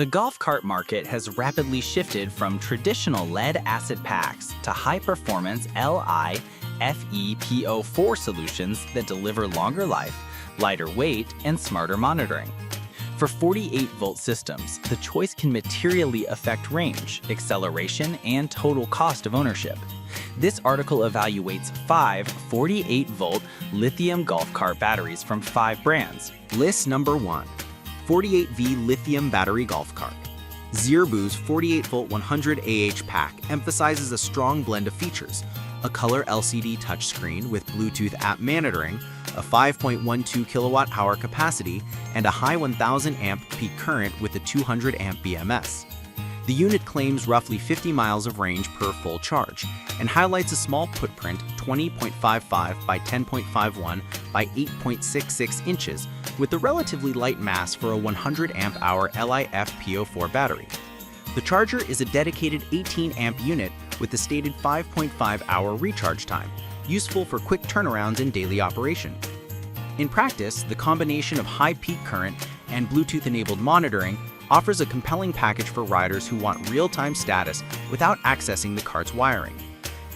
The golf cart market has rapidly shifted from traditional lead-acid packs to high-performance LiFePO4 solutions that deliver longer life, lighter weight, and smarter monitoring. For 48-volt systems, the choice can materially affect range, acceleration, and total cost of ownership. This article evaluates 5 48-volt lithium golf cart batteries from 5 brands. List number 1. 48V Lithium Battery Golf Cart. Zirbu's 48V 100Ah pack emphasizes a strong blend of features: a color LCD touchscreen with Bluetooth app monitoring, a 5.12 kilowatt-hour capacity, and a high 1000 amp peak current with a 200 amp BMS. The unit claims roughly 50 miles of range per full charge and highlights a small footprint, 20.55 by 10.51 by 8.66 inches, with a relatively light mass for a 100 amp hour LiFePO4 battery. The charger is a dedicated 18 amp unit with a stated 5.5 hour recharge time, useful for quick turnarounds in daily operation. In practice, the combination of high peak current and Bluetooth-enabled monitoring offers a compelling package for riders who want real-time status without accessing the cart's wiring.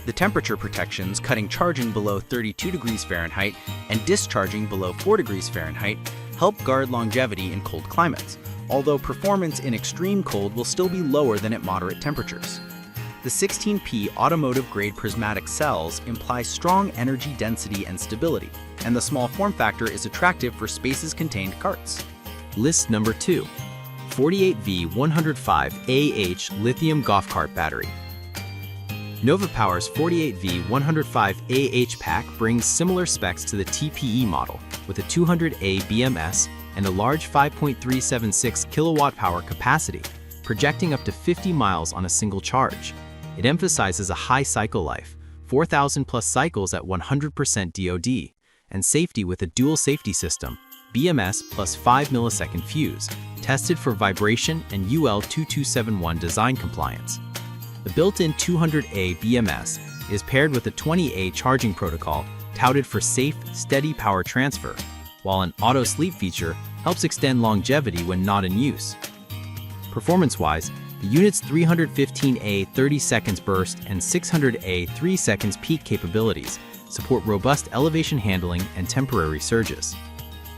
The temperature protections, cutting charging below 32 degrees Fahrenheit and discharging below 4 degrees Fahrenheit, help guard longevity in cold climates, although performance in extreme cold will still be lower than at moderate temperatures. The 16P automotive-grade prismatic cells imply strong energy density and stability, and the small form factor is attractive for spaces-contained carts. List number 2. 48V 105Ah Lithium Golf Cart Battery. Nova Power's 48V 105Ah pack brings similar specs to the TPE model, with a 200A BMS and a large 5.376 kilowatt-hour capacity, projecting up to 50 miles on a single charge. It emphasizes a high cycle life, 4,000 plus cycles at 100% DoD, and safety with a dual safety system, BMS plus 5 millisecond fuse, tested for vibration and UL 2271 design compliance. The built-in 200A BMS is paired with a 20A charging protocol touted for safe, steady power transfer, while an auto sleep feature helps extend longevity when not in use. Performance-wise, the unit's 315A 30 seconds burst and 600A 3 seconds peak capabilities support robust elevation handling and temporary surges.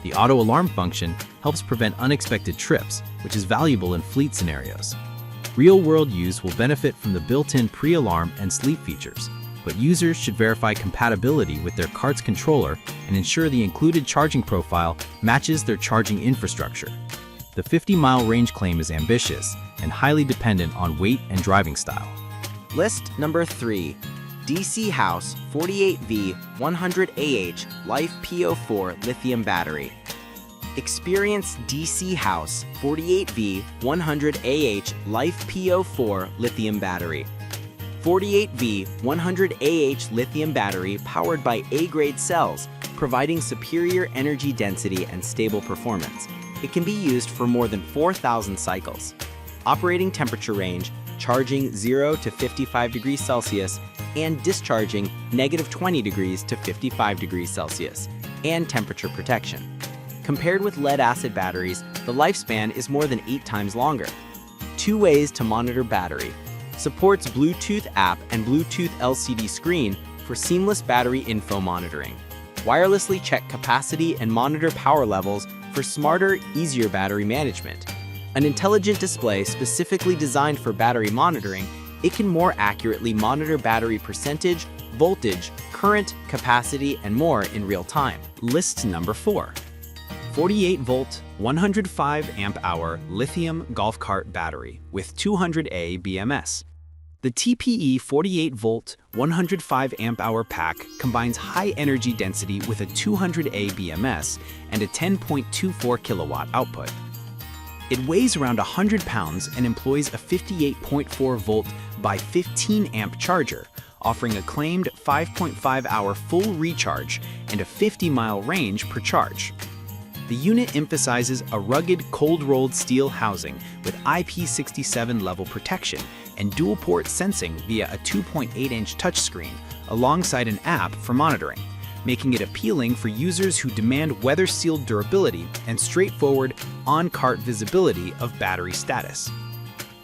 The auto alarm function helps prevent unexpected trips, which is valuable in fleet scenarios. Real-world use will benefit from the built-in pre-alarm and sleep features, but users should verify compatibility with their cart's controller and ensure the included charging profile matches their charging infrastructure. The 50-mile range claim is ambitious and highly dependent on weight and driving style. List number 3. DC House 48V 100Ah LiFePO4 Lithium Battery. Experience DC House 48V 100Ah LiFePO4 Lithium Battery. 48V 100Ah lithium battery powered by A-grade cells, providing superior energy density and stable performance. It can be used for more than 4,000 cycles. Operating temperature range, charging 0 to 55 degrees Celsius, and discharging -20 degrees to 55 degrees Celsius, and temperature protection. Compared with lead-acid batteries, the lifespan is more than 8 times longer. 2 ways to monitor battery. Supports Bluetooth app and Bluetooth LCD screen for seamless battery info monitoring. Wirelessly check capacity and monitor power levels for smarter, easier battery management. An intelligent display specifically designed for battery monitoring, it can more accurately monitor battery percentage, voltage, current, capacity, and more in real time. List number 4. 48-volt, 105 amp-hour lithium golf cart battery with 200A BMS. The TPE 48-volt, 105 amp-hour pack combines high energy density with a 200A BMS and a 10.24 kilowatt output. It weighs around 100 pounds and employs a 58.4 volt by 15 amp charger, offering a claimed 5.5 hour full recharge and a 50-mile range per charge. The unit emphasizes a rugged cold-rolled steel housing with IP67 level protection and dual-port sensing via a 2.8-inch touchscreen alongside an app for monitoring. making it appealing for users who demand weather-sealed durability and straightforward on-cart visibility of battery status.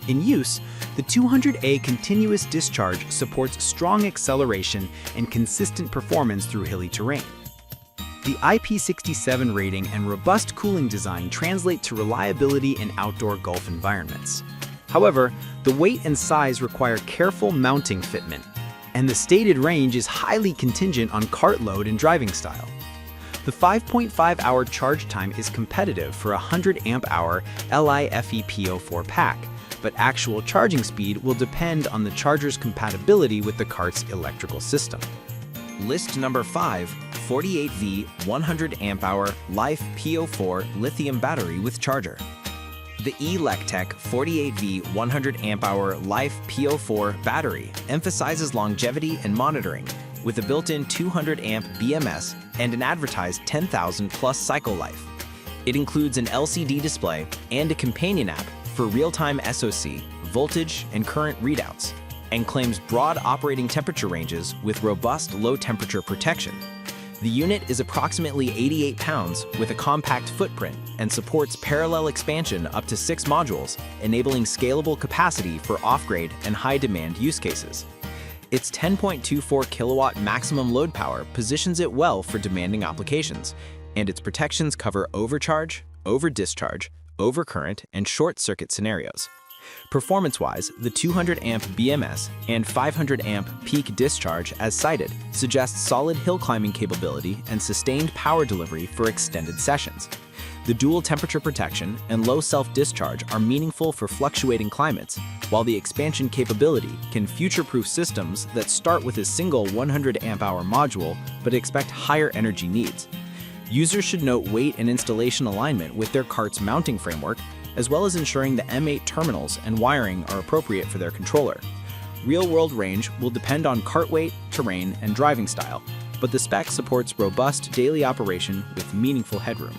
In use, the 200A continuous discharge supports strong acceleration and consistent performance through hilly terrain. The IP67 rating and robust cooling design translate to reliability in outdoor golf environments. However, the weight and size require careful mounting fitment, and the stated range is highly contingent on cart load and driving style. The 5.5-hour charge time is competitive for a 100 amp-hour LiFePO4 pack, but actual charging speed will depend on the charger's compatibility with the cart's electrical system. List number 5, 48V 100 amp-hour LiFePO4 lithium battery with charger. The Electech 48V 100 amp-hour LiFePO4 battery emphasizes longevity and monitoring with a built-in 200 amp BMS and an advertised 10,000 plus cycle life. It includes an LCD display and a companion app for real-time SOC, voltage, and current readouts, and claims broad operating temperature ranges with robust low-temperature protection. The unit is approximately 88 pounds with a compact footprint and supports parallel expansion up to 6 modules, enabling scalable capacity for off-grade and high-demand use cases. Its 10.24 kilowatt maximum load power positions it well for demanding applications, and its protections cover overcharge, over-discharge, overcurrent, and short-circuit scenarios. Performance-wise, the 200 amp BMS and 500 amp peak discharge as cited suggests solid hill climbing capability and sustained power delivery for extended sessions. The dual temperature protection and low self-discharge are meaningful for fluctuating climates, while the expansion capability can future-proof systems that start with a single 100 amp-hour module but expect higher energy needs. Users should note weight and installation alignment with their cart's mounting framework, as well as ensuring the M8 terminals and wiring are appropriate for their controller. Real-world range will depend on cart weight, terrain, and driving style, but the spec supports robust daily operation with meaningful headroom.